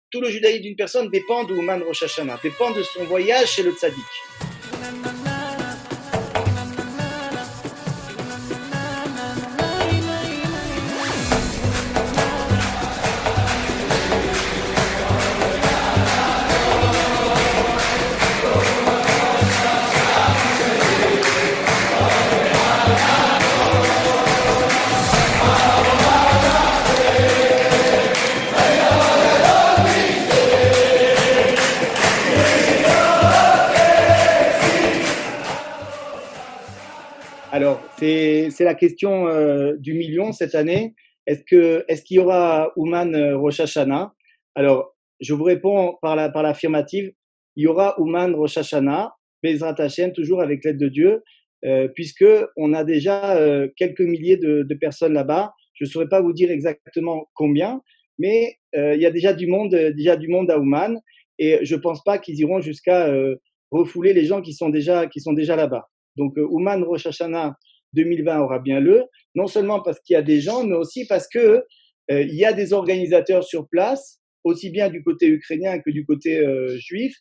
tout le judaïsme d'une personne dépend de Ouman Rosh Hashanah, dépend de son voyage chez le tzaddik. Alors, c'est la question du million cette année. Est-ce qu'il y aura Ouman Rosh Hashanah? Alors, je vous réponds par l'affirmative. Il y aura Ouman Rosh Hashanah, Bezrat Hashem, toujours avec l'aide de Dieu, puisque on a déjà quelques milliers de personnes là-bas. Je ne saurais pas vous dire exactement combien, mais il y a déjà du monde à Ouman, et je ne pense pas qu'ils iront jusqu'à refouler les gens qui sont déjà là-bas. Donc, Ouman Rosh Hashanah 2020 aura bien lieu, non seulement parce qu'il y a des gens, mais aussi parce que il y a des organisateurs sur place, aussi bien du côté ukrainien que du côté juif,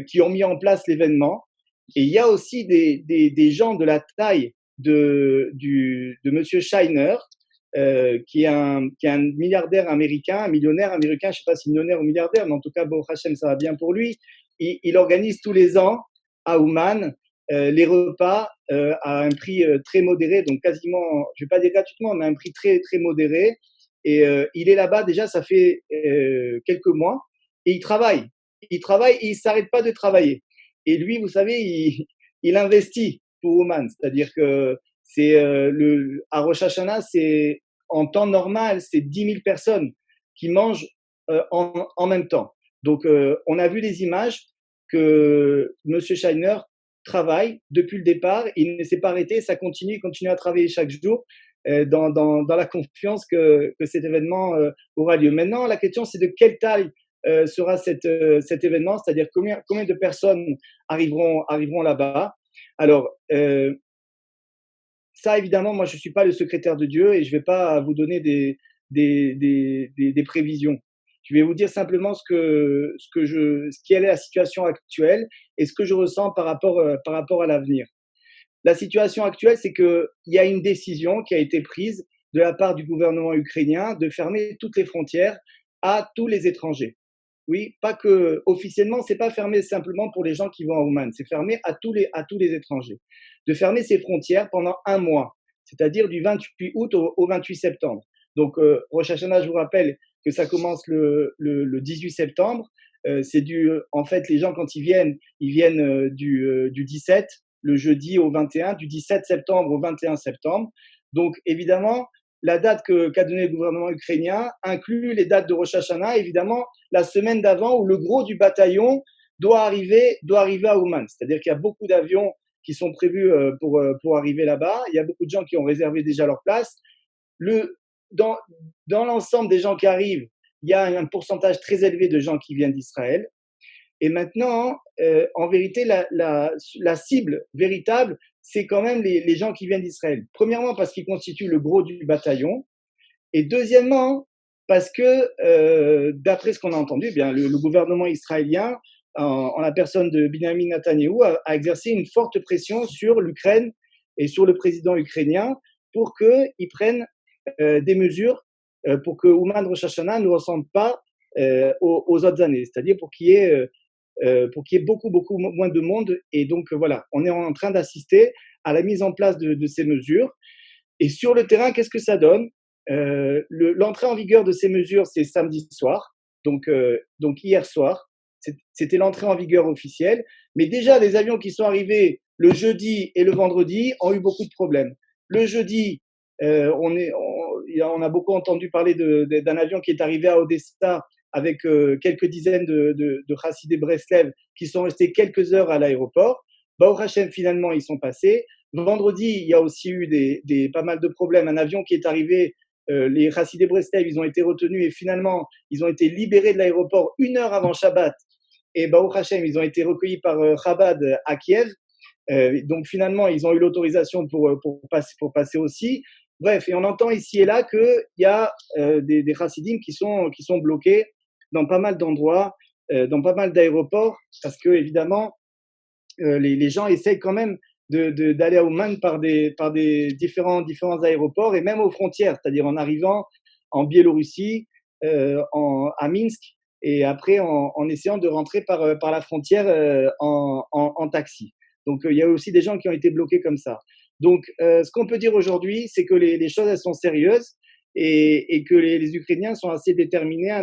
qui ont mis en place l'événement. Et il y a aussi des gens de la taille de Monsieur Scheiner, qui est un milliardaire américain, un millionnaire américain, je ne sais pas si millionnaire ou milliardaire, mais en tout cas, Baruch Hashem, ça va bien pour lui. Il organise tous les ans à Ouman les repas à un prix très modéré, donc quasiment, je ne vais pas dire gratuitement, mais à un prix très, très modéré. Et il est là-bas déjà, ça fait quelques mois, et il travaille. Il travaille et il ne s'arrête pas de travailler. Et lui, vous savez, il investit pour Ouman, c'est-à-dire que c'est à Rosh Hashanah, c'est en temps normal, c'est 10 000 personnes qui mangent en même temps. Donc, on a vu les images que M. Scheiner travaille depuis le départ, il ne s'est pas arrêté, ça continue, il continue à travailler chaque jour dans la confiance que cet événement aura lieu. Maintenant, la question, c'est de quelle taille sera cet événement, c'est-à-dire combien de personnes arriveront là-bas. Alors, ça, évidemment, moi, je ne suis pas le secrétaire de Dieu et je ne vais pas vous donner des prévisions. Je vais vous dire simplement ce qui est la situation actuelle et ce que je ressens par rapport à l'avenir. La situation actuelle, c'est qu'il y a une décision qui a été prise de la part du gouvernement ukrainien de fermer toutes les frontières à tous les étrangers. Oui, pas que officiellement, c'est pas fermé simplement pour les gens qui vont à Ouman, c'est fermé à tous les étrangers. De fermer ces frontières pendant un mois, c'est-à-dire du 28 août au 28 septembre. Donc, Rosh Hashanah, je vous rappelle que ça commence le 18 septembre. C'est en fait, les gens quand ils viennent du 17, le jeudi au 21, du 17 septembre au 21 septembre. Donc, évidemment, la date qu'a donnée le gouvernement ukrainien inclut les dates de Rosh Hashanah, évidemment, la semaine d'avant où le gros du bataillon doit arriver à Ouman. C'est-à-dire qu'il y a beaucoup d'avions qui sont prévus pour arriver là-bas. Il y a beaucoup de gens qui ont réservé déjà leur place. Dans l'ensemble des gens qui arrivent, il y a un pourcentage très élevé de gens qui viennent d'Israël. Et maintenant, en vérité, la cible véritable, c'est quand même les gens qui viennent d'Israël. Premièrement, parce qu'ils constituent le gros du bataillon. Et deuxièmement, parce que, d'après ce qu'on a entendu, eh bien, le gouvernement israélien, en la personne de Benjamin Netanyahou, a exercé une forte pression sur l'Ukraine et sur le président ukrainien pour qu'ils prennent des mesures pour que Ouman Rosh Hashanah ne ressemble pas aux autres années, c'est-à-dire pour qu'il y ait beaucoup moins de monde. Et donc voilà, on est en train d'assister à la mise en place de ces mesures. Et sur le terrain, qu'est-ce que ça donne? L'entrée en vigueur de ces mesures, c'est samedi soir, donc hier soir. C'était l'entrée en vigueur officielle. Mais déjà, les avions qui sont arrivés le jeudi et le vendredi ont eu beaucoup de problèmes. Le jeudi, on a beaucoup entendu parler d'un avion qui est arrivé à Odessa avec quelques dizaines de Chassidé Breslev qui sont restés quelques heures à l'aéroport. Baruch Hashem, finalement, ils sont passés. Vendredi, il y a aussi eu pas mal de problèmes. Un avion qui est arrivé, les Chassidé Breslev, ils ont été retenus et finalement, ils ont été libérés de l'aéroport 1 heure avant Shabbat. Et Baruch Hashem, ils ont été recueillis par Chabad à Kiev. Donc finalement, ils ont eu l'autorisation pour passer aussi. Bref, et on entend ici et là qu'il y a des chassidim qui sont bloqués dans pas mal d'endroits, dans pas mal d'aéroports, parce que évidemment, les gens essayent quand même d'aller à Ouman par des différents aéroports et même aux frontières, c'est-à-dire en arrivant en Biélorussie, à Minsk, et après en essayant de rentrer par la frontière en taxi. Donc il y a aussi des gens qui ont été bloqués comme ça. Donc ce qu'on peut dire aujourd'hui, c'est que les choses elles sont sérieuses et que les Ukrainiens sont assez déterminés à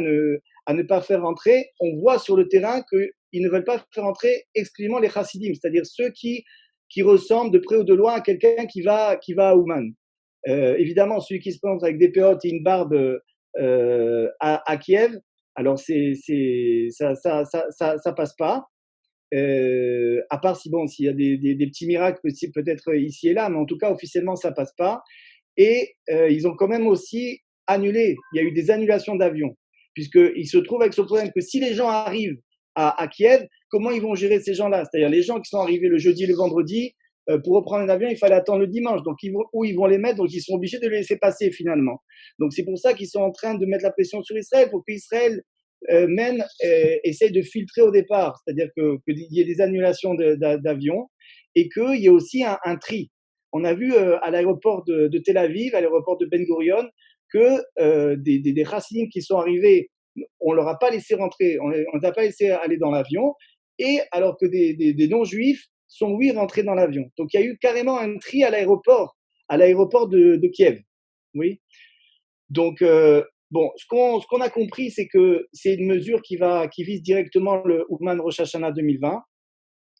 ne pas faire rentrer. On voit sur le terrain qu'ils ne veulent pas faire rentrer exclusivement les chassidim, c'est-à-dire ceux qui ressemblent de près ou de loin à quelqu'un qui va à Ouman. Évidemment, celui qui se présente avec des péotes et une barbe à Kiev, alors ça passe pas. À part si bon, s'il y a des petits miracles peut-être ici et là, mais en tout cas officiellement ça passe pas. Et ils ont quand même aussi annulé. Il y a eu des annulations d'avions, puisqu'ils se trouvent avec ce problème que si les gens arrivent à Kiev, comment ils vont gérer ces gens-là? C'est-à-dire les gens qui sont arrivés le jeudi et le vendredi, pour reprendre un avion, il fallait attendre le dimanche. Donc où ils vont les mettre? Donc ils sont obligés de les laisser passer finalement. Donc c'est pour ça qu'ils sont en train de mettre la pression sur Israël pour qu'Israël même essaye de filtrer au départ, c'est-à-dire qu'il y ait des annulations d'avions et qu'il y ait aussi un tri. On a vu à l'aéroport de Tel Aviv, à l'aéroport de Ben Gurion, que des Chassidim qui sont arrivés, on leur a pas laissé rentrer, on les a pas laissé aller dans l'avion, et alors que des non-juifs sont, oui, rentrés dans l'avion. Donc il y a eu carrément un tri à l'aéroport de Kiev. Oui. Donc, bon, ce qu'on a compris, c'est que c'est une mesure qui vise directement le Ouman Rosh Hashanah 2020,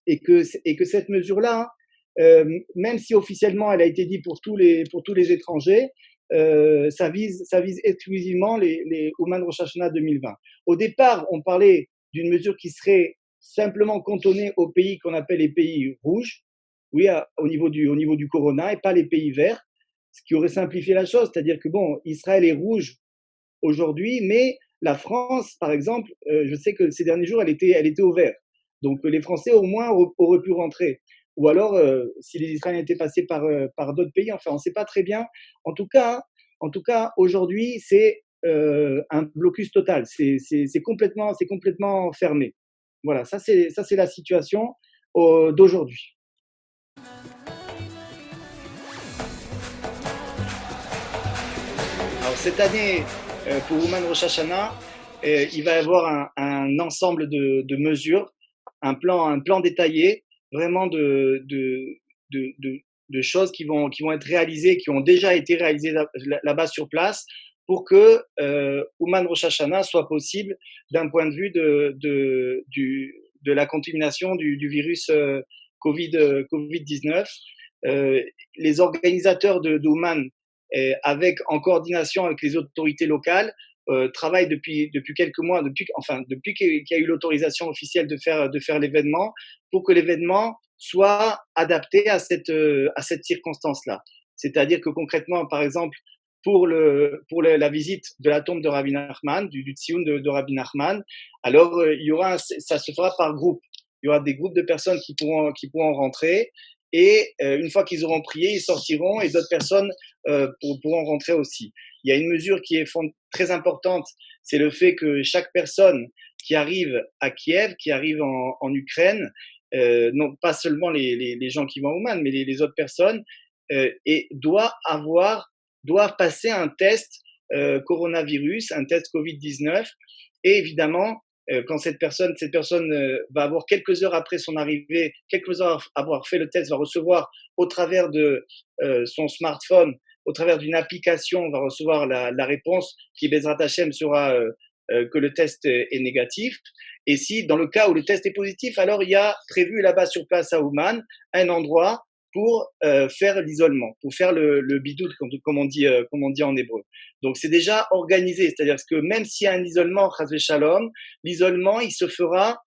et que cette mesure-là, même si officiellement elle a été dite pour tous les étrangers, ça vise exclusivement les Ouman Rosh Hashanah 2020. Au départ, on parlait d'une mesure qui serait simplement cantonnée aux pays qu'on appelle les pays rouges, oui, au niveau du corona, et pas les pays verts, ce qui aurait simplifié la chose. C'est-à-dire que bon, Israël est rouge aujourd'hui, mais la France, par exemple, je sais que ces derniers jours, elle était au vert. Donc les Français au moins auraient pu rentrer. Ou alors, si les Israéliens étaient passés par d'autres pays, enfin, on ne sait pas très bien. En tout cas, aujourd'hui, c'est un blocus total. C'est complètement fermé. Voilà, ça c'est la situation d'aujourd'hui. Alors cette année, pour Ouman Rosh Hashanah, il va y avoir un ensemble de mesures, un plan détaillé, vraiment de choses qui vont être réalisées, qui ont déjà été réalisées là-bas sur place, pour que Ouman Rosh Hashanah soit possible d'un point de vue de la contamination du virus Covid-19. Les organisateurs d'Ouman, avec en coordination avec les autorités locales, travaille depuis quelques mois, depuis qu'il y a eu l'autorisation officielle de faire l'événement, pour que l'événement soit adapté à cette circonstance-là. C'est-à-dire que concrètement, par exemple, la visite de la tombe de Rabbi Nachman, du Tsioun de Rabbi Nachman, alors ça se fera par groupe. Il y aura des groupes de personnes qui pourront rentrer, et une fois qu'ils auront prié, ils sortiront, et d'autres personnes pourront rentrer aussi. Il y a une mesure qui est très importante, c'est le fait que chaque personne qui arrive à Kiev, qui arrive en Ukraine, non pas seulement les gens qui vont au Man, mais les autres personnes, doivent passer un test coronavirus, un test Covid-19, et évidemment, quand cette personne va avoir quelques heures après son arrivée, quelques heures avoir fait le test, va recevoir au travers de son smartphone, au travers d'une application, on va recevoir la réponse qui, Bezrat Hashem, sera que le test est négatif. Et si, dans le cas où le test est positif, alors il y a prévu là-bas sur place à Ouman un endroit pour faire l'isolement, pour faire le bidoud, comme on dit en hébreu. Donc c'est déjà organisé, c'est-à-dire que même s'il y a un isolement, chas shalom, l'isolement, il se fera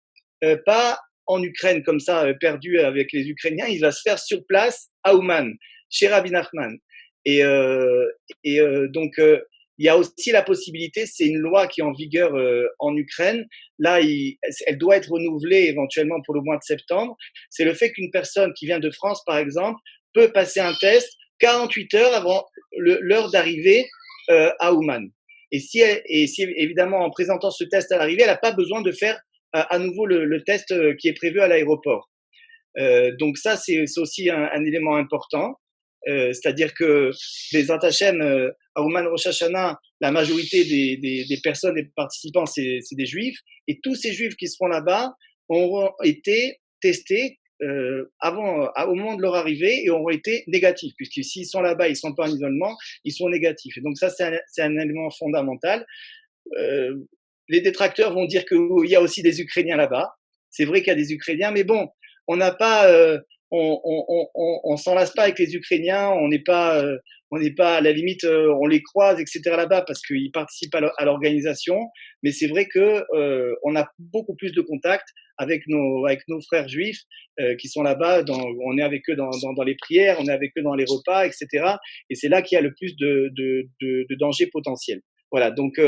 pas en Ukraine comme ça, perdu avec les Ukrainiens, il va se faire sur place à Ouman, chez Rabbi Nachman. Donc, il y a aussi la possibilité, c'est une loi qui est en vigueur en Ukraine, là, elle doit être renouvelée éventuellement pour le mois de septembre, c'est le fait qu'une personne qui vient de France, par exemple, peut passer un test 48 heures avant l'heure d'arrivée à Ouman. Et si évidemment en présentant ce test à l'arrivée, elle n'a pas besoin de faire à nouveau le test qui est prévu à l'aéroport. Donc ça, c'est aussi un élément important. C'est-à-dire que les Hashem, à Ouman Rosh Hashanah, la majorité des personnes, des participants, c'est des juifs. Et tous ces juifs qui seront là-bas auront été testés au moment de leur arrivée et auront été négatifs, puisque s'ils sont là-bas, ils ne sont pas en isolement, ils sont négatifs. Et donc ça, c'est un élément fondamental. Euh, les détracteurs vont dire qu'il y a aussi des Ukrainiens là-bas. C'est vrai qu'il y a des Ukrainiens, mais bon, on n'a pas, on s'enlace pas avec les Ukrainiens, on n'est pas à la limite, on les croise, etc. là-bas parce qu'ils participent à l'organisation. Mais c'est vrai que on a beaucoup plus de contacts avec nos frères juifs qui sont là-bas. On est avec eux dans les prières, on est avec eux dans les repas, etc. Et c'est là qu'il y a le plus de dangers potentiels. Voilà, donc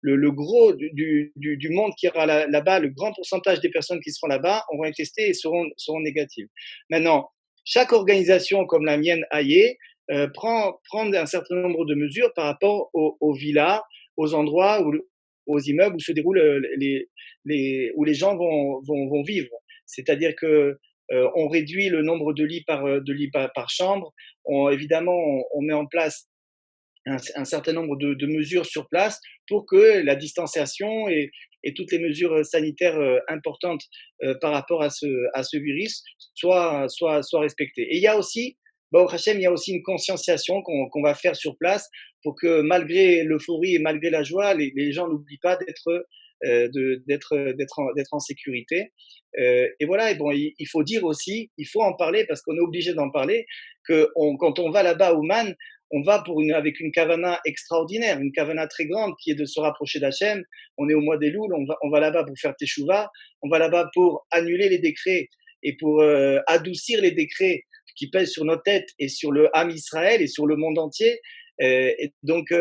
le gros du monde qui ira là-bas, le grand pourcentage des personnes qui seront là-bas auront été testées et seront négatives. Maintenant, chaque organisation comme la mienne, AIE, prend un certain nombre de mesures par rapport aux villas, aux endroits, aux immeubles où se déroulent où les gens vont vivre. C'est-à-dire que on réduit le nombre de lits par chambre. Évidemment, on met en place un certain nombre de mesures sur place pour que la distanciation et toutes les mesures sanitaires importantes par rapport à ce virus soient respectées. Et il y a aussi, au Hachem, il y a aussi une conscientisation qu'on va faire sur place pour que malgré l'euphorie et malgré la joie, les gens n'oublient pas d'être en sécurité. Et voilà, et bon, il faut dire aussi, il faut en parler parce qu'on est obligé d'en parler, quand on va là-bas à Ouman, on va avec une kavana extraordinaire, une kavana très grande qui est de se rapprocher d'Hachem. On est au mois des Louls, on va là-bas pour faire teshuva, on va là-bas pour annuler les décrets et pour adoucir les décrets qui pèsent sur nos têtes et sur le Ham Israël et sur le monde entier. Et donc,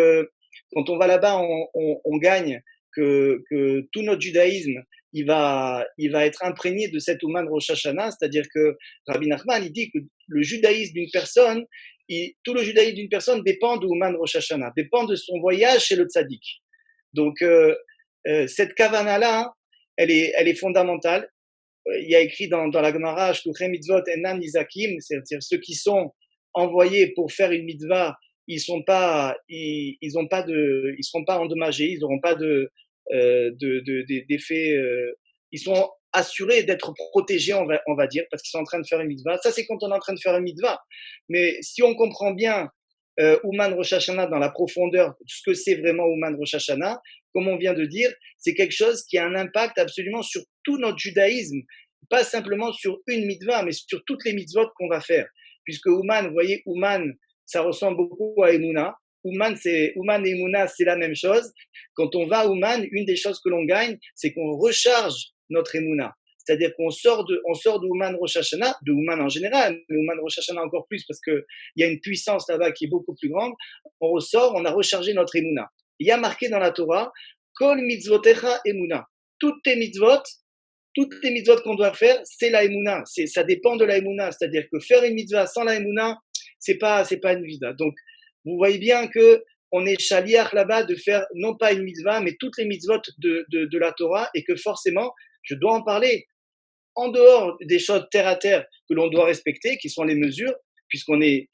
quand on va là-bas, on gagne que tout notre judaïsme, il va être imprégné de cette Ouman Rosh Hashanah, c'est-à-dire que Rabbi Nachman, il dit que le judaïsme d'une personne, tout le judaïsme d'une personne dépend de Ouman Rosh Hashanah, dépend de son voyage chez le tzaddik. Donc, cette kavana-là, elle est fondamentale. Il y a écrit dans la Gemara, Shluchei mitzvot enan nizakim, c'est-à-dire ceux qui sont envoyés pour faire une mitzvah, ils seront pas endommagés, ils n'auront pas d'effet, ils sont assurés d'être protégés, on va dire, parce qu'ils sont en train de faire une mitzvah. Ça, c'est quand on est en train de faire une mitzvah. Mais si on comprend bien Ouman Rosh Hashanah dans la profondeur, ce que c'est vraiment Ouman Rosh Hashanah, comme on vient de dire, c'est quelque chose qui a un impact absolument sur tout notre judaïsme, pas simplement sur une mitzvah, mais sur toutes les mitzvot qu'on va faire. Puisque Ouman, vous voyez, Ouman, ça ressemble beaucoup à Emouna. Ouman et Emouna, c'est la même chose. Quand on va à Ouman, une des choses que l'on gagne, c'est qu'on recharge notre Emouna. C'est-à-dire qu'on sort de Ouman Rosh Hashanah, de Ouman en général, mais Ouman Rosh Hashanah encore plus parce qu'il y a une puissance là-bas qui est beaucoup plus grande. On ressort, on a rechargé notre Emouna. Il y a marqué dans la Torah, Kol mitzvotecha Emouna. Toutes les mitzvot qu'on doit faire, c'est la Emouna. Ça dépend de la Emouna. C'est-à-dire que faire une mitzvah sans la Emouna, c'est pas une mitzvah. Donc, vous voyez bien que on est shaliach là-bas de faire non pas une mitzvah, mais toutes les mitzvot de la Torah et que forcément, je dois en parler en dehors des choses terre à terre que l'on doit respecter, qui sont les mesures, puisqu'on n'est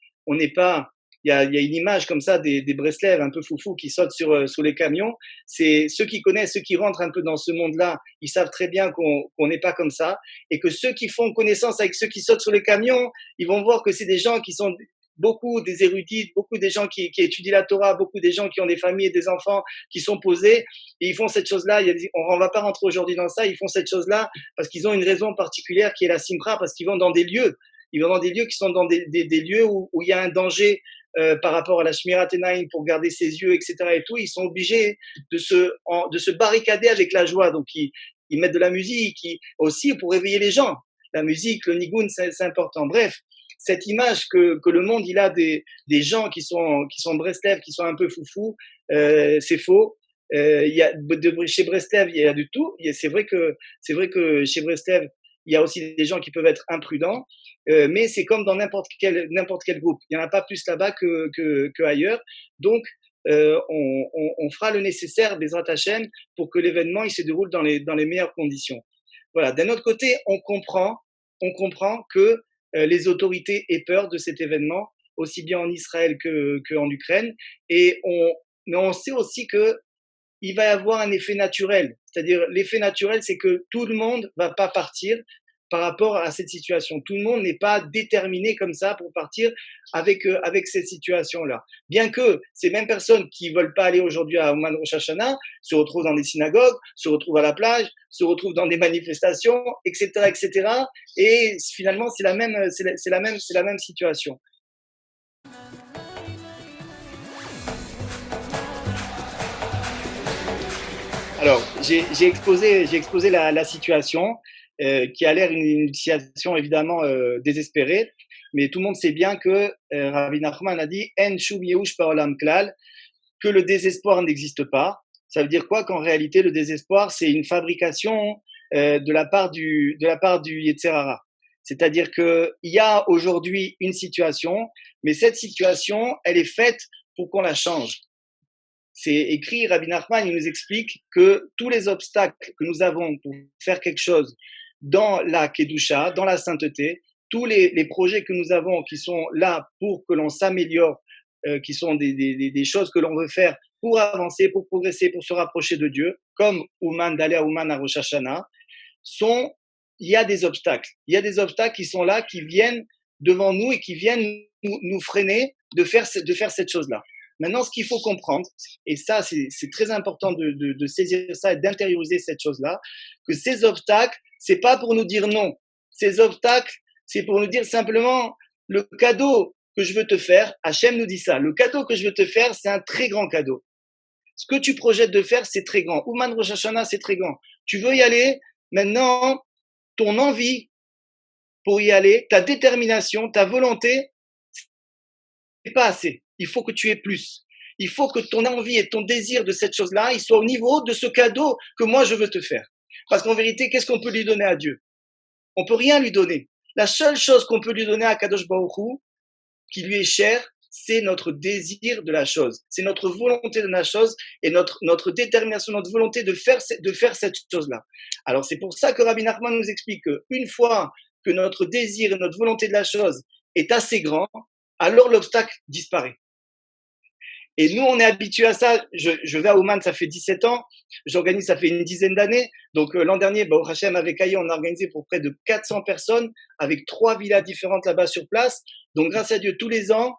pas, il y a une image comme ça des Breslev un peu foufou qui sautent sur les camions. C'est ceux qui connaissent, ceux qui rentrent un peu dans ce monde-là, ils savent très bien qu'on n'est pas comme ça, et que ceux qui font connaissance avec ceux qui sautent sur les camions, ils vont voir que c'est des gens qui sont beaucoup des érudits, beaucoup des gens qui étudient la Torah, beaucoup des gens qui ont des familles et des enfants qui sont posés, et ils font cette chose-là. On ne va pas rentrer aujourd'hui dans ça, ils font cette chose-là parce qu'ils ont une raison particulière qui est la simra, parce qu'ils vont dans des lieux. Ils vont dans des lieux qui sont dans des lieux où il y a un danger par rapport à la Shmirat Enaim pour garder ses yeux, etc. et tout. Ils sont obligés de se barricader avec la joie. Donc, ils mettent de la musique aussi pour réveiller les gens. La musique, le nigun, c'est important. Bref, cette image que le monde il a des gens qui sont Breslev, qui sont un peu foufous, c'est faux. Chez Breslev, il y a du tout. C'est vrai que chez Breslev, il y a aussi des gens qui peuvent être imprudents, mais c'est comme dans n'importe quel groupe. Il n'y en a pas plus là-bas que ailleurs. Donc, on fera le nécessaire, Bezrat Hashem, pour que l'événement il se déroule dans les meilleures conditions. Voilà. D'un autre côté, on comprend que les autorités aient peur de cet événement, aussi bien en Israël qu'en Ukraine, mais on sait aussi que il va y avoir un effet naturel. C'est-à-dire, l'effet naturel, c'est que tout le monde va pas partir par rapport à cette situation. Tout le monde n'est pas déterminé comme ça pour partir avec cette situation-là. Bien que ces mêmes personnes qui veulent pas aller aujourd'hui à Ouman Rosh Hashanah se retrouvent dans des synagogues, se retrouvent à la plage, se retrouvent dans des manifestations, etc., etc. Et finalement, c'est la même situation. Alors, j'ai exposé la situation qui a l'air une situation évidemment désespérée, mais tout le monde sait bien que Rabbi Nachman a dit En shum yehush ba'olam klal, que le désespoir n'existe pas. Ça veut dire quoi? Qu'en réalité, le désespoir, c'est une fabrication de la part du Yetzer Hara. C'est-à-dire qu'il y a aujourd'hui une situation, mais cette situation, elle est faite pour qu'on la change. C'est écrit, Rabbi Nachman, il nous explique que tous les obstacles que nous avons pour faire quelque chose dans la Kedusha, dans la sainteté, tous les projets que nous avons qui sont là pour que l'on s'améliore, qui sont des choses que l'on veut faire pour avancer, pour progresser, pour se rapprocher de Dieu, comme Ouman, d'aller à Ouman à Rosh Hashanah, il y a des obstacles. Il y a des obstacles qui sont là, qui viennent devant nous et qui viennent nous freiner de faire cette chose-là. Maintenant, ce qu'il faut comprendre, et ça, c'est très important de saisir ça et d'intérioriser cette chose-là, que ces obstacles, c'est pas pour nous dire non. Ces obstacles, c'est pour nous dire simplement, le cadeau que je veux te faire, Hachem nous dit ça, le cadeau que je veux te faire, c'est un très grand cadeau. Ce que tu projettes de faire, c'est très grand. Ouman Rosh Hashanah, c'est très grand. Tu veux y aller, maintenant, ton envie pour y aller, ta détermination, ta volonté, c'est pas assez. Il faut que tu aies plus. Il faut que ton envie et ton désir de cette chose-là, il soit au niveau de ce cadeau que moi je veux te faire. Parce qu'en vérité, qu'est-ce qu'on peut lui donner à Dieu? On peut rien lui donner. La seule chose qu'on peut lui donner à Kadosh Baruch Hu, qui lui est cher, c'est notre désir de la chose. C'est notre volonté de la chose et notre détermination, notre volonté de faire cette chose-là. Alors c'est pour ça que Rabbi Nachman nous explique qu'une fois que notre désir et notre volonté de la chose est assez grand, alors l'obstacle disparaît. Et nous, on est habitués à ça. Je vais à Ouman, ça fait 17 ans. J'organise, ça fait une dizaine d'années. Donc, l'an dernier, au Hachem, avec Aïe, on a organisé pour près de 400 personnes avec 3 villas différentes là-bas sur place. Donc, grâce à Dieu, tous les ans,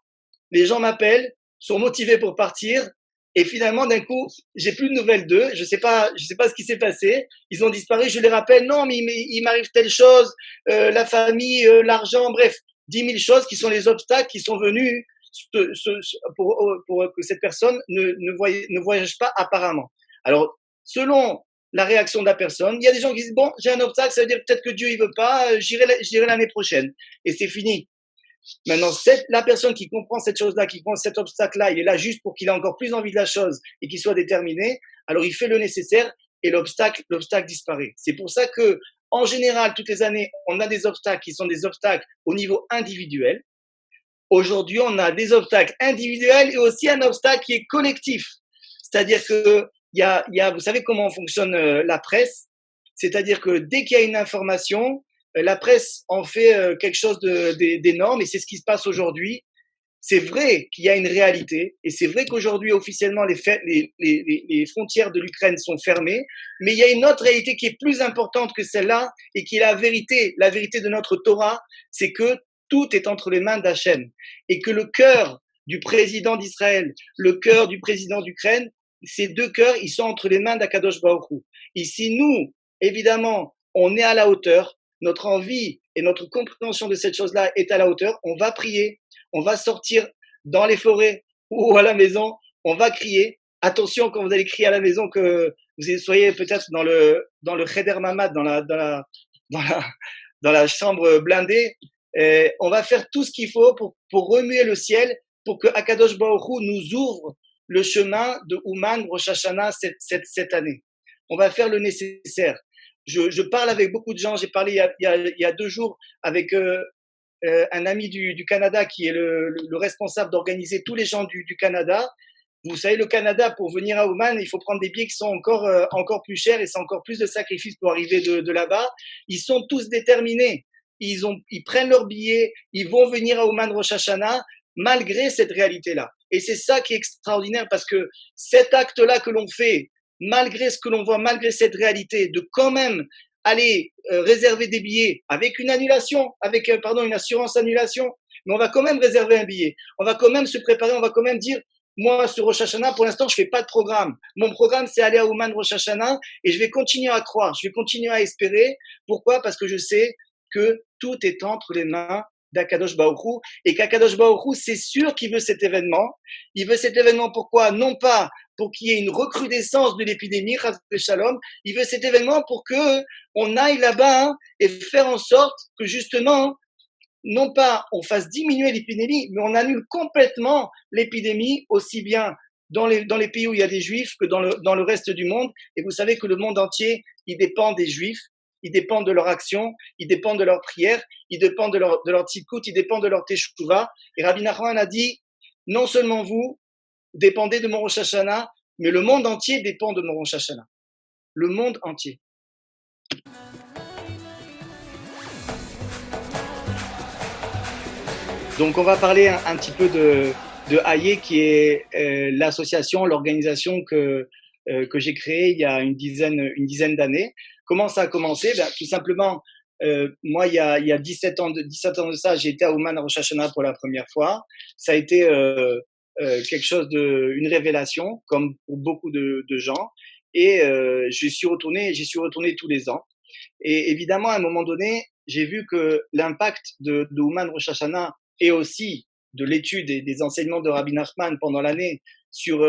les gens m'appellent, sont motivés pour partir. Et finalement, d'un coup, j'ai plus de nouvelles d'eux. Je sais pas ce qui s'est passé. Ils ont disparu. Je les rappelle. Non, mais il m'arrive telle chose, la famille, l'argent, bref, 10 000 choses qui sont les obstacles qui sont venus pour que cette personne ne voyage pas apparemment. Alors, selon la réaction de la personne, il y a des gens qui disent, bon, j'ai un obstacle, ça veut dire peut-être que Dieu il veut pas, j'irai l'année prochaine. Et c'est fini. Maintenant, la personne qui comprend cette chose-là, qui comprend cet obstacle-là, il est là juste pour qu'il ait encore plus envie de la chose et qu'il soit déterminé, alors il fait le nécessaire et l'obstacle disparaît. C'est pour ça que, en général, toutes les années, on a des obstacles qui sont des obstacles au niveau individuel. Aujourd'hui, on a des obstacles individuels et aussi un obstacle qui est collectif. C'est-à-dire que vous savez comment fonctionne la presse? C'est-à-dire que dès qu'il y a une information, la presse en fait quelque chose d'énorme et c'est ce qui se passe aujourd'hui. C'est vrai qu'il y a une réalité et c'est vrai qu'aujourd'hui, officiellement, les frontières de l'Ukraine sont fermées, mais il y a une autre réalité qui est plus importante que celle-là et qui est la vérité de notre Torah, c'est que tout est entre les mains d'Hachem et que le cœur du président d'Israël, le cœur du président d'Ukraine, ces deux cœurs, ils sont entre les mains d'Akadosh Baruch Hu. Et si nous, évidemment, on est à la hauteur, notre envie et notre compréhension de cette chose-là est à la hauteur, on va prier, on va sortir dans les forêts ou à la maison, on va crier. Attention quand vous allez crier à la maison que vous soyez peut-être dans le Cheder Mamad, dans la chambre blindée. On va faire tout ce qu'il faut pour remuer le ciel, pour que Akadosh Baruch Hu nous ouvre le chemin de Ouman Rosh Hashanah cette année. On va faire le nécessaire. Je parle avec beaucoup de gens. J'ai parlé il y a 2 jours avec un ami du Canada qui est le responsable d'organiser tous les gens du Canada. Vous savez, le Canada, pour venir à Ouman, il faut prendre des billets qui sont encore plus chers et c'est encore plus de sacrifices pour arriver de là-bas. Ils sont tous déterminés. Ils prennent leurs billets, ils vont venir à Ouman Rosh Hashanah malgré cette réalité-là. Et c'est ça qui est extraordinaire parce que cet acte-là que l'on fait, malgré ce que l'on voit, malgré cette réalité, de quand même aller réserver des billets avec une annulation, avec une assurance annulation, mais on va quand même réserver un billet. On va quand même se préparer, on va quand même dire moi, sur Rosh Hashanah, pour l'instant, je fais pas de programme. Mon programme, c'est aller à Ouman Rosh Hashanah et je vais continuer à croire, je vais continuer à espérer. Pourquoi? Parce que je sais que tout est entre les mains d'Akadosh Baruch Hu et qu'Akadosh Baruch Hu, c'est sûr qu'il veut cet événement. Il veut cet événement pourquoi? Non pas pour qu'il y ait une recrudescence de l'épidémie, Shalom. Il veut cet événement pour que on aille là-bas et faire en sorte que justement, non pas on fasse diminuer l'épidémie, mais on annule complètement l'épidémie, aussi bien dans les pays où il y a des juifs que dans le reste du monde. Et vous savez que le monde entier, il dépend des juifs, il dépend de leur action, il dépend de leur prière, il dépend de leur tzidkut, il dépend de leur teshuva. Et Rabbi Nachman a dit, non seulement vous dépendez de mon Rosh Hashanah, mais le monde entier dépend de mon Rosh Hashanah. Le monde entier. Donc, on va parler un petit peu de Hayé, qui est l'association, l'organisation que j'ai créée il y a une dizaine d'années. Comment ça a commencé? Tout simplement, moi, il y a 17 ans de ça, j'ai été à Ouman Rosh Hashanah pour la première fois. Ça a été quelque chose une révélation, comme pour beaucoup de gens. Et j'y suis retourné tous les ans. Et évidemment, à un moment donné, j'ai vu que l'impact de Ouman Rosh Hashanah et aussi de l'étude et des enseignements de Rabbi Nachman pendant l'année sur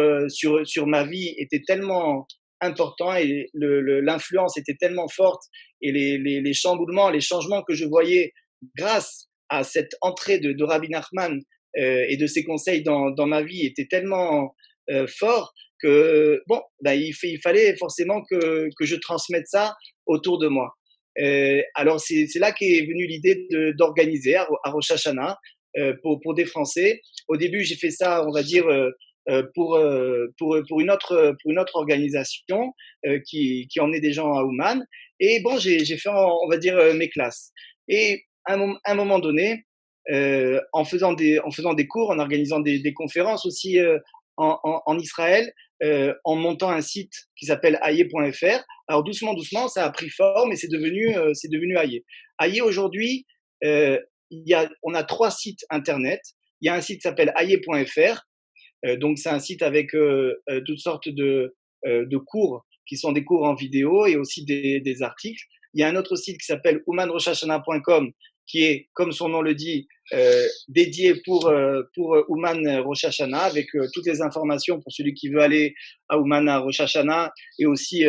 ma vie était tellement important et l'influence était tellement forte et les chamboulements, les changements que je voyais grâce à cette entrée de Rabbi Nachman et de ses conseils dans ma vie étaient tellement forts que bon, il fallait forcément que je transmette ça autour de moi. Alors c'est là qu'est venue l'idée d'organiser à Rosh Hashanah pour des Français. Au début, j'ai fait ça, on va dire, pour une autre organisation qui emmenait des gens à Ouman. Et bon, j'ai fait, on va dire, mes classes. Et à un moment donné, en faisant des cours, en organisant des conférences aussi en Israël, en montant un site qui s'appelle Hayé.fr. Alors doucement, ça a pris forme et c'est devenu Hayé. Hayé aujourd'hui, on a 3 sites internet. Il y a un site qui s'appelle Hayé.fr. Donc c'est un site avec toutes sortes de cours qui sont des cours en vidéo et aussi des articles. Il y a un autre site qui s'appelle oumanroshashana.com qui est, comme son nom le dit, dédié pour Ouman Rosh Hashanah avec toutes les informations pour celui qui veut aller à Ouman à Rosh Hashanah et aussi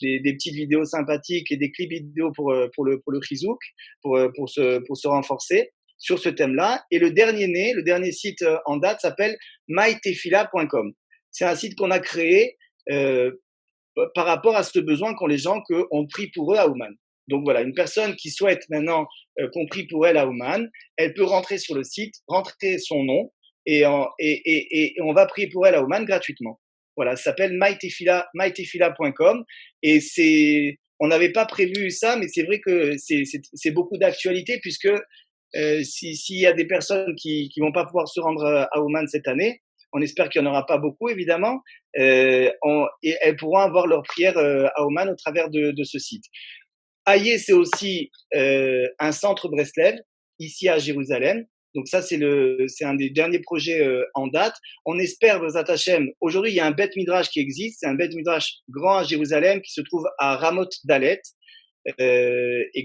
des petites vidéos sympathiques et des clips vidéo pour le chizouk, pour se renforcer sur ce thème-là. Et le dernier site en date s'appelle mytefila.com. C'est un site qu'on a créé par rapport à ce besoin qu'ont les gens qu'on prie pour eux à Ouman. Donc voilà, une personne qui souhaite maintenant qu'on prie pour elle à Ouman, elle peut rentrer sur le site, rentrer son nom et on va prier pour elle à Ouman gratuitement. Voilà, ça s'appelle mytefila.com et on n'avait pas prévu ça, mais c'est vrai que c'est beaucoup d'actualité puisque s'il y a des personnes qui vont pas pouvoir se rendre à Ouman cette année, on espère qu'il n'y en aura pas beaucoup évidemment, et elles pourront avoir leur prière à Ouman au travers de ce site. Hayé, c'est aussi un centre Breslev, ici à Jérusalem. Donc ça, c'est un des derniers projets en date. On espère, Bezrat Hashem, aujourd'hui, il y a un Beth Midrash qui existe. C'est un Beth Midrash grand à Jérusalem qui se trouve à Ramot Dalet. Et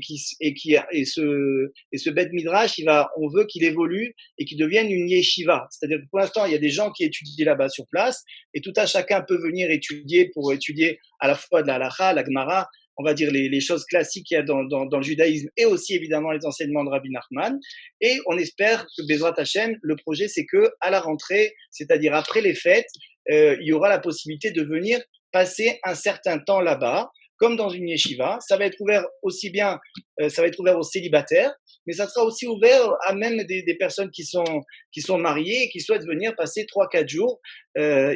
ce Beth Midrash, on veut qu'il évolue et qu'il devienne une yeshiva. C'est-à-dire que pour l'instant, il y a des gens qui étudient là-bas sur place et tout à chacun peut venir étudier pour étudier à la fois de la halacha, la gemara, on va dire les choses classiques qu'il y a dans le judaïsme et aussi évidemment les enseignements de Rabbi Nachman. Et on espère que Bezrat Hashem, le projet, c'est que à la rentrée, c'est-à-dire après les fêtes, il y aura la possibilité de venir passer un certain temps là-bas, comme dans une yeshiva. Ça va être ouvert aussi bien, ça va être ouvert aux célibataires, mais ça sera aussi ouvert à même des personnes qui sont mariées et qui souhaitent venir passer 3, 4 jours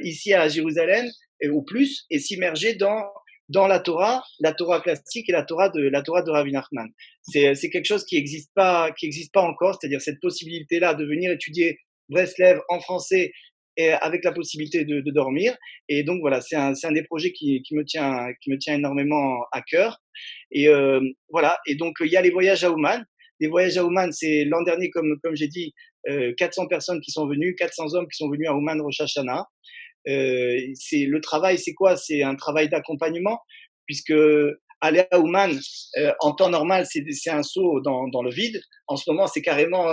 ici à Jérusalem ou plus et s'immerger dans la Torah classique et la Torah de Rabbi Nachman. C'est quelque chose qui existe pas encore, c'est-à-dire cette possibilité-là de venir étudier Breslev en français et avec la possibilité de dormir. Et donc voilà, c'est un des projets qui me tient énormément à cœur. Et voilà. Et donc il y a les voyages à Ouman. Les voyages à Ouman, c'est l'an dernier, comme j'ai dit, 400 personnes qui sont venues, 400 hommes qui sont venus à Ouman Rosh Hashanah. C'est le travail, c'est quoi? C'est un travail d'accompagnement, puisque aller à Ouman en temps normal, c'est un saut dans le vide. En ce moment, c'est carrément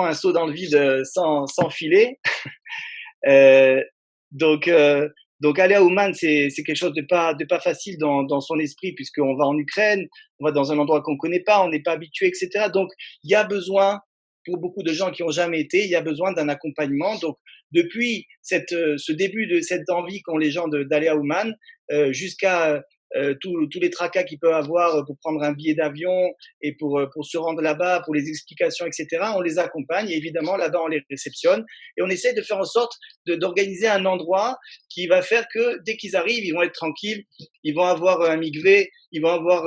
un saut dans le vide sans filet. Euh, donc, euh, donc aller à Ouman, c'est quelque chose de pas facile dans son esprit, puisqu'on va en Ukraine, on va dans un endroit qu'on connaît pas, on n'est pas habitué, etc. Donc, il y a besoin, pour beaucoup de gens qui ont jamais été, il y a besoin d'un accompagnement. Donc, depuis ce début de cette envie qu'ont les gens d'aller à Ouman, jusqu'à tous les tracas qu'ils peuvent avoir pour prendre un billet d'avion et pour se rendre là-bas, pour les explications, etc. On les accompagne et évidemment là-bas on les réceptionne et on essaie de faire en sorte d'organiser un endroit qui va faire que dès qu'ils arrivent, ils vont être tranquilles, ils vont avoir un mikvé, ils vont avoir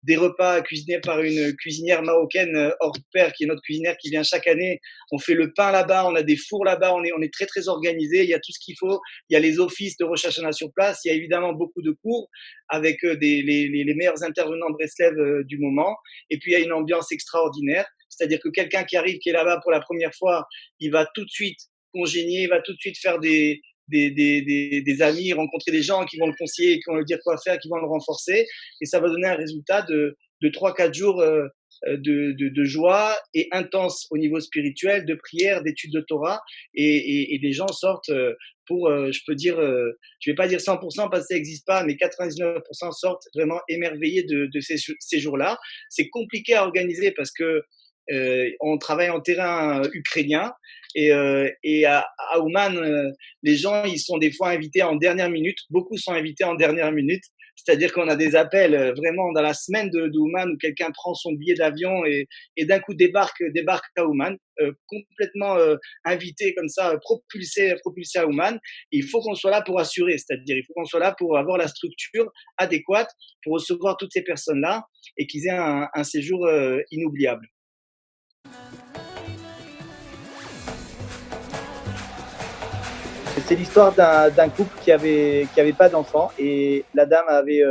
des repas cuisinés par une cuisinière marocaine hors pair, qui est notre cuisinière qui vient chaque année. On fait le pain là-bas, on a des fours là-bas, on est très très organisé, il y a tout ce qu'il faut, il y a les offices de Rosh Hashanah sur place, il y a évidemment beaucoup de cours avec les meilleurs intervenants de Breslev du moment, et puis il y a une ambiance extraordinaire, c'est-à-dire que quelqu'un qui arrive, qui est là-bas pour la première fois, il va tout de suite congénier, il va tout de suite faire des amis, rencontrer des gens qui vont le conseiller, qui vont lui dire quoi faire, qui vont le renforcer. Et ça va donner un résultat de 3, 4 jours de joie et intense au niveau spirituel, de prière, d'études de Torah. Et les gens sortent pour, je peux dire, je vais pas dire 100% parce que ça n'existe pas, mais 99% sortent vraiment émerveillés de ces jours-là. C'est compliqué à organiser parce que on travaille en terrain ukrainien et à Ouman, les gens ils sont des fois invités en dernière minute. Beaucoup sont invités en dernière minute. C'est-à-dire qu'on a des appels vraiment dans la semaine de Ouman où quelqu'un prend son billet d'avion et d'un coup débarque à Ouman, complètement invité comme ça, propulsé à Ouman. Il faut qu'on soit là pour assurer, c'est-à-dire il faut qu'on soit là pour avoir la structure adéquate pour recevoir toutes ces personnes-là et qu'ils aient un séjour inoubliable. C'est l'histoire d'un couple qui avait pas d'enfant et la dame avait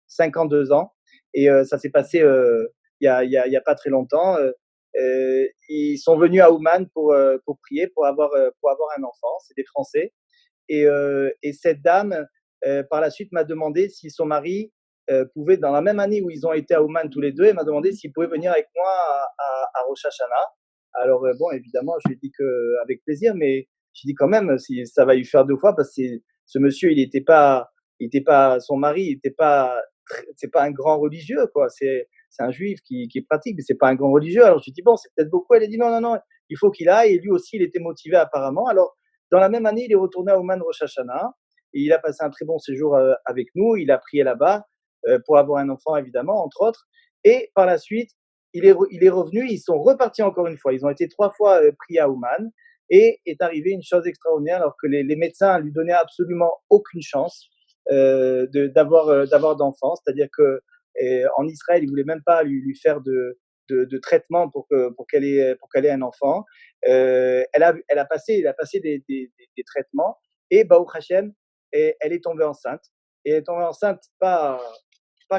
52 ans et ça s'est passé il y a pas très longtemps. Ils sont venus à Ouman pour prier, pour avoir un enfant. C'est des Français. Et cette dame, par la suite, m'a demandé si son mari pouvait, dans la même année où ils ont été à Ouman tous les deux, elle m'a demandé s'il pouvait venir avec moi à Rosh Hashanah. Alors, bon, évidemment, je lui ai dit qu'avec plaisir, mais je lui ai dit quand même, si ça va lui faire 2 fois, parce que ce monsieur, il était pas, son mari, il était pas, c'est pas un grand religieux, quoi. C'est un juif qui pratique, mais c'est pas un grand religieux. Alors, je lui ai dit, bon, c'est peut-être beaucoup. Elle a dit, non, non, non, il faut qu'il aille. Et lui aussi, il était motivé apparemment. Alors, dans la même année, il est retourné à Ouman Rosh Hashanah et il a passé un très bon séjour avec nous. Il a prié là-bas pour avoir un enfant, évidemment, entre autres. Et par la suite, il est revenu. Ils sont repartis encore une fois. Ils ont été 3 fois priés à Ouman et est arrivé une chose extraordinaire alors que les médecins lui donnaient absolument aucune chance d'avoir d'enfants. C'est-à-dire que en Israël, ils voulaient même pas lui faire de traitement pour qu'elle ait un enfant. Elle a passé des traitements et Baruch Hashem, elle est tombée enceinte. Et elle est tombée enceinte, pas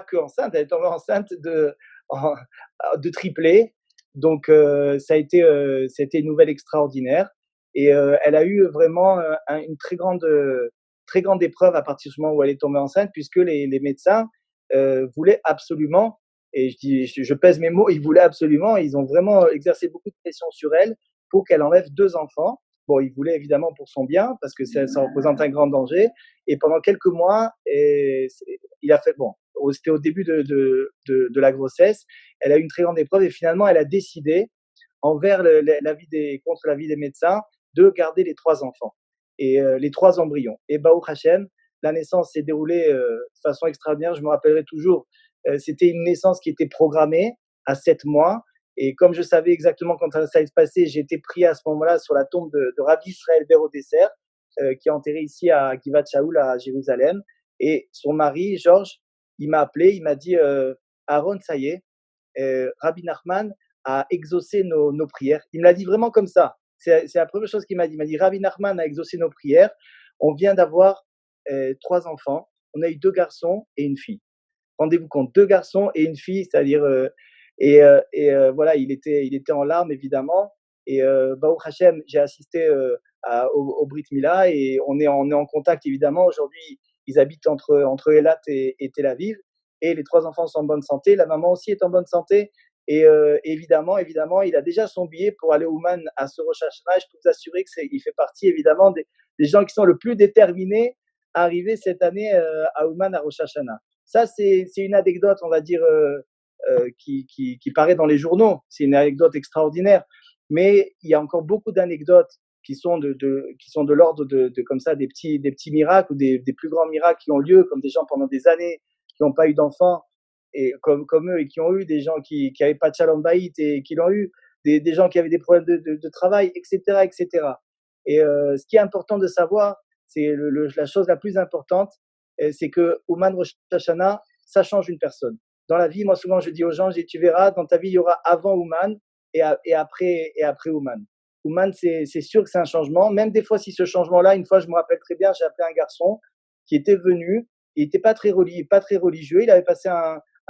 que enceinte, elle est tombée enceinte de triplé. Donc ça a été une nouvelle extraordinaire. Et elle a eu vraiment une très grande épreuve à partir du moment où elle est tombée enceinte, puisque les médecins voulaient absolument, et je pèse mes mots, ils voulaient absolument, ils ont vraiment exercé beaucoup de pression sur elle pour qu'elle enlève 2 enfants. Bon, ils voulaient évidemment pour son bien, parce que ça représente un grand danger. Et pendant quelques mois, il a fait, bon, c'était au début de la grossesse, elle a eu une très grande épreuve et finalement, elle a décidé, contre l'avis des médecins, de garder les 3 enfants et les 3 embryons. Et Baruch Hashem, la naissance s'est déroulée de façon extraordinaire. Je me rappellerai toujours, c'était une naissance qui était programmée à 7 mois Et comme je savais exactement quand ça allait se passer, j'ai été prié à ce moment-là sur la tombe de Rabbi Israël Berodesser, qui est enterré ici à Givat Shaoul à Jérusalem. Et son mari, Georges, il m'a appelé, il m'a dit Aaron, ça y est, Rabbi Nachman a exaucé nos prières. Il me l'a dit vraiment comme ça. C'est la première chose qu'il m'a dit. Il m'a dit Rabbi Nachman a exaucé nos prières. On vient d'avoir 3 enfants. On a eu 2 garçons et une fille. Rendez-vous compte, 2 garçons et une fille, c'est-à-dire voilà, il était en larmes évidemment. Et Baruch Hashem, j'ai assisté au Brit Mila et on est en contact évidemment. Aujourd'hui, ils habitent entre Eilat et Tel Aviv et les 3 enfants sont en bonne santé. La maman aussi est en bonne santé. Et évidemment, il a déjà son billet pour aller au Ouman à ce Rosh Hashanah. Je peux vous assurer qu'il fait partie évidemment des gens qui sont le plus déterminés à arriver cette année à Ouman à Rosh Hashanah. Ça, c'est une anecdote, on va dire, qui paraît dans les journaux. C'est une anecdote extraordinaire. Mais il y a encore beaucoup d'anecdotes qui sont de l'ordre de comme ça, des petits miracles ou des plus grands miracles qui ont lieu, comme des gens pendant des années qui n'ont pas eu d'enfants, et comme eux, et qui ont eu des gens qui n'avaient pas de shalom bayit et qui l'ont eu, des gens qui avaient des problèmes de travail, etc., etc. Et ce qui est important de savoir, c'est la chose la plus importante, c'est que Ouman Rosh Hashanah, ça change une personne. Dans la vie, moi souvent je dis aux gens, tu verras, dans ta vie il y aura avant Ouman et après Ouman. Ouman, c'est sûr que c'est un changement. Même des fois, si ce changement-là, une fois, je me rappelle très bien, j'ai appelé un garçon qui était venu, il n'était pas très religieux, il avait passé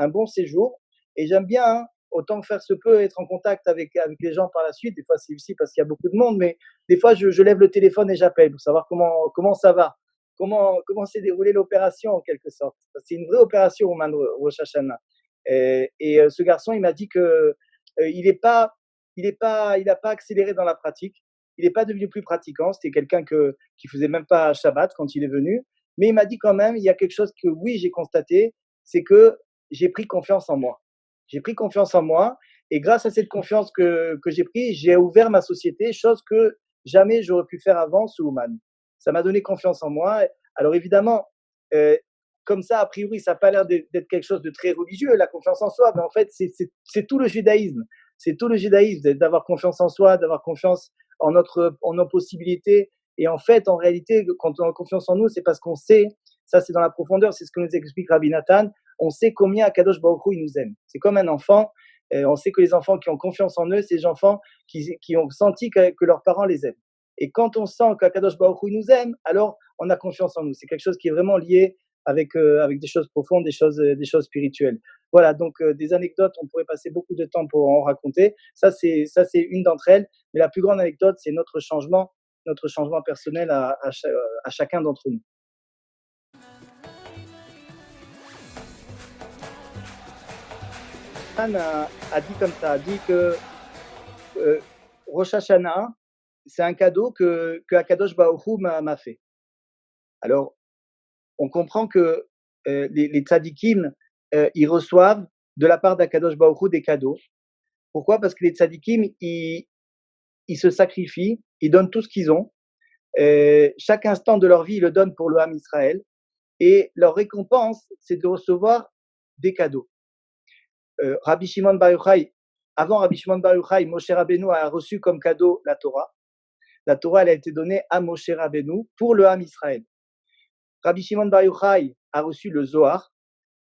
un bon séjour. Et j'aime bien, hein, autant que faire se peut, être en contact avec les gens par la suite. Des fois, c'est difficile parce qu'il y a beaucoup de monde, mais des fois, je lève le téléphone et j'appelle pour savoir comment ça va, comment s'est déroulée l'opération en quelque sorte. C'est une vraie opération au Man Rosh Hashanah. Et ce garçon, il m'a dit que il n'a pas accéléré dans la pratique. Il n'est pas devenu plus pratiquant. C'était quelqu'un qui faisait même pas Shabbat quand il est venu. Mais il m'a dit quand même, il y a quelque chose que oui, j'ai constaté, c'est que j'ai pris confiance en moi. J'ai pris confiance en moi et grâce à cette confiance que j'ai pris, j'ai ouvert ma société, chose que jamais j'aurais pu faire avant sous Ouman. Ça m'a donné confiance en moi. Alors évidemment, euh, comme ça, a priori, ça n'a pas l'air d'être quelque chose de très religieux, la confiance en soi, mais en fait, c'est tout le judaïsme. C'est tout le judaïsme, d'avoir confiance en soi, d'avoir confiance en nos possibilités. Et en fait, en réalité, quand on a confiance en nous, c'est parce qu'on sait, ça c'est dans la profondeur, c'est ce que nous explique Rabbi Nathan, on sait combien Akadosh Baruch Hu, il nous aime. C'est comme un enfant, on sait que les enfants qui ont confiance en eux, c'est les enfants qui ont senti que leurs parents les aiment. Et quand on sent qu'Akadosh Baruch Hu nous aime, alors on a confiance en nous. C'est quelque chose qui est vraiment lié avec des choses profondes, des choses spirituelles. Voilà, donc des anecdotes, on pourrait passer beaucoup de temps pour en raconter. Ça, c'est une d'entre elles. Mais la plus grande anecdote, c'est notre changement personnel à chacun d'entre nous. Anne a dit comme ça, a dit que Rosh Hashanah, c'est un cadeau que Akadosh Baruch Hu m'a fait. Alors, on comprend que les tzadikim, ils reçoivent de la part d'Akadosh Baruch Hu des cadeaux. Pourquoi? Parce que les tzadikim, ils se sacrifient, ils donnent tout ce qu'ils ont. Chaque instant de leur vie, ils le donnent pour le Ham Israël. Et leur récompense, c'est de recevoir des cadeaux. Rabbi Shimon Bar Yochai, avant Rabbi Shimon Bar Yochai, Moshe Rabbeinu a reçu comme cadeau la Torah. La Torah, elle a été donnée à Moshe Rabbeinu pour le Ham Israël. Rabbi Shimon Bar Yochai a reçu le Zohar.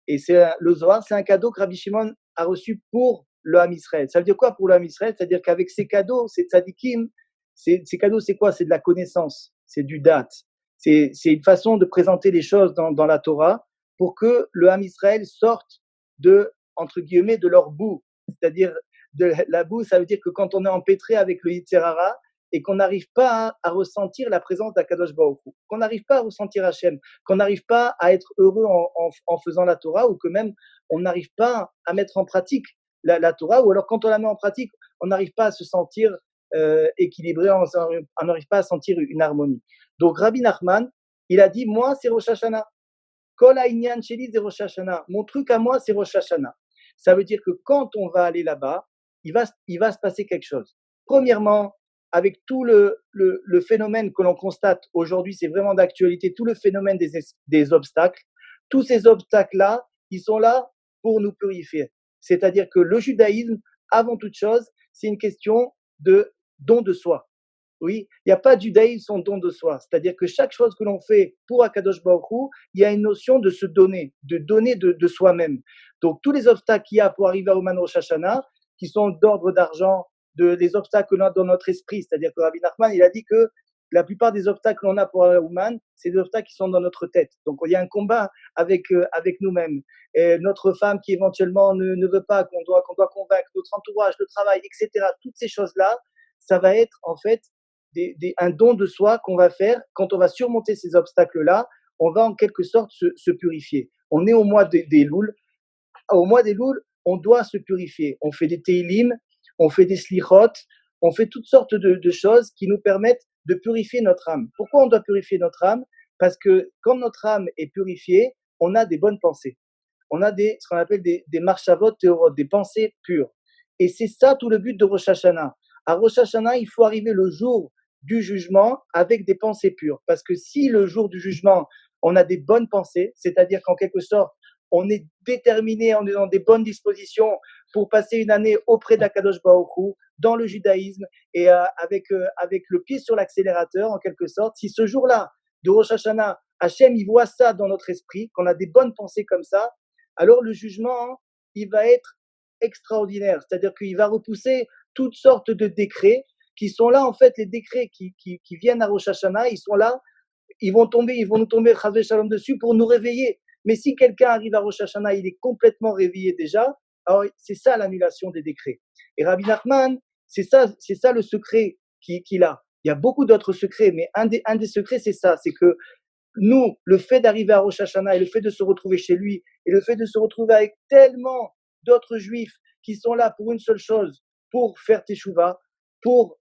Et le Zohar, c'est un cadeau que Rabbi Shimon a reçu pour le Ham Israël. Ça veut dire quoi pour le Ham Israël? C'est-à-dire qu'avec ces cadeaux, ces tzadikim, ces cadeaux, c'est quoi? C'est de la connaissance, c'est du date. C'est une façon de présenter les choses dans la Torah pour que le Ham Israël sorte entre guillemets, de leur boue. C'est-à-dire, de la boue, ça veut dire que quand on est empêtré avec le Yetzer Hara et qu'on n'arrive pas à ressentir la présence d'Akadosh Baruch Hu, qu'on n'arrive pas à ressentir Hachem, qu'on n'arrive pas à être heureux en faisant la Torah, ou que même on n'arrive pas à mettre en pratique la Torah, ou alors quand on la met en pratique, on n'arrive pas à se sentir équilibré, on n'arrive pas à sentir une harmonie. Donc Rabbi Nachman, il a dit, moi c'est Rosh Hashanah. Kol ha'inyan sheli c'est Rosh Hashanah. Mon truc à moi c'est Rosh Hashanah. Ça veut dire que quand on va aller là-bas, il va se passer quelque chose. Premièrement, avec tout le phénomène que l'on constate aujourd'hui, c'est vraiment d'actualité, tout le phénomène des obstacles, tous ces obstacles-là, ils sont là pour nous purifier. C'est-à-dire que le judaïsme avant toute chose, c'est une question de don de soi. Oui, il n'y a pas de judaïsme sans don de soi. C'est-à-dire que chaque chose que l'on fait pour Akadosh Baruch Hu, il y a une notion de se donner, de soi-même. Donc, tous les obstacles qu'il y a pour arriver à Ouman Rosh Hashanah, qui sont d'ordre d'argent, des obstacles que l'on a dans notre esprit, c'est-à-dire que Rabbi Nachman, il a dit que la plupart des obstacles que l'on a pour Ouman, c'est des obstacles qui sont dans notre tête. Donc, il y a un combat avec nous-mêmes. Et notre femme qui éventuellement ne veut pas, qu'on doit convaincre, notre entourage, le travail, etc. Toutes ces choses-là, ça va être en fait un don de soi qu'on va faire. Quand on va surmonter ces obstacles-là, on va en quelque sorte se purifier. On est au mois des Louls. Au mois des Louls, on doit se purifier. On fait des Teilim, on fait des Slichot, on fait toutes sortes de choses qui nous permettent de purifier notre âme. Pourquoi on doit purifier notre âme? Parce que quand notre âme est purifiée, on a des bonnes pensées. On a ce qu'on appelle des marchavot théorot, des pensées pures. Et c'est ça tout le but de Rosh Hashanah. À Rosh Hashanah, il faut arriver le jour du jugement avec des pensées pures. Parce que si le jour du jugement, on a des bonnes pensées, c'est-à-dire qu'en quelque sorte, on est déterminé, on est dans des bonnes dispositions pour passer une année auprès d'Akadosh Baruch Hu, dans le judaïsme, et avec le pied sur l'accélérateur, en quelque sorte. Si ce jour-là, de Rosh Hashanah, Hachem, il voit ça dans notre esprit, qu'on a des bonnes pensées comme ça, alors le jugement, il va être extraordinaire. C'est-à-dire qu'il va repousser toutes sortes de décrets qui sont là, en fait, les décrets qui viennent à Rosh Hashanah, ils sont là, ils vont nous tomber Chazvé Shalom dessus pour nous réveiller. Mais si quelqu'un arrive à Rosh Hashanah, il est complètement réveillé déjà, alors c'est ça l'annulation des décrets. Et Rabbi Nachman, c'est ça le secret qu'il a. Il y a beaucoup d'autres secrets, mais un des secrets, c'est ça, c'est que nous, le fait d'arriver à Rosh Hashanah et le fait de se retrouver chez lui, et le fait de se retrouver avec tellement d'autres juifs qui sont là pour une seule chose, pour faire teshuva, pour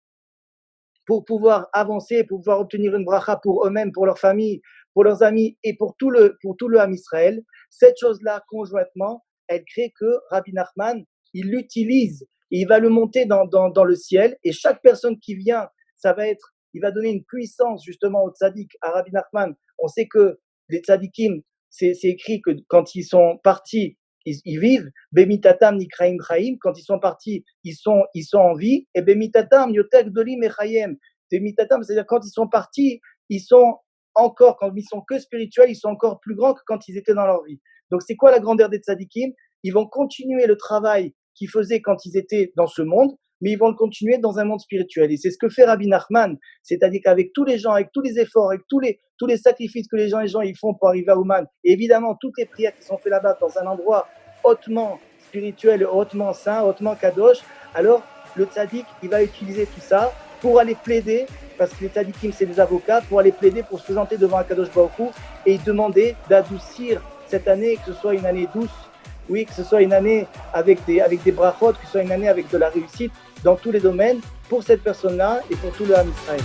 pouvoir avancer, pour pouvoir obtenir une bracha pour eux-mêmes, pour leur famille, pour leurs amis et pour tout le Ham Israël, cette chose-là, conjointement, elle crée que Rabbi Nachman, il l'utilise, et il va le monter dans le ciel, et chaque personne qui vient, il va donner une puissance justement aux tzaddik, à Rabbi Nachman. On sait que les tzaddikim, c'est écrit que quand ils sont partis, ils vivent, Bemitatam nikraim chaim, quand ils sont partis, ils sont en vie, et Bemitatam yotek dolim echayem. Bemitatam, c'est-à-dire quand ils sont partis, ils sont encore, quand ils sont que spirituels, ils sont encore plus grands que quand ils étaient dans leur vie. Donc c'est quoi la grandeur des tzadikim? Ils vont continuer le travail qu'ils faisaient quand ils étaient dans ce monde, mais ils vont le continuer dans un monde spirituel. Et c'est ce que fait Rabbi Nachman, c'est-à-dire qu'avec tous les gens, avec tous les efforts, avec tous les sacrifices que les gens ils font pour arriver à Ouman, et évidemment toutes les prières qui sont faites là-bas dans un endroit hautement spirituel, hautement saint, hautement kadosh, alors le tzaddik, il va utiliser tout ça pour aller plaider, parce que les tzaddikim, c'est des avocats, pour aller plaider, pour se présenter devant Akadosh Baruch Hu et demander d'adoucir cette année, que ce soit une année douce, oui, que ce soit une année avec des brachot, que ce soit une année avec de la réussite dans tous les domaines, pour cette personne-là et pour tout le Ham Israël.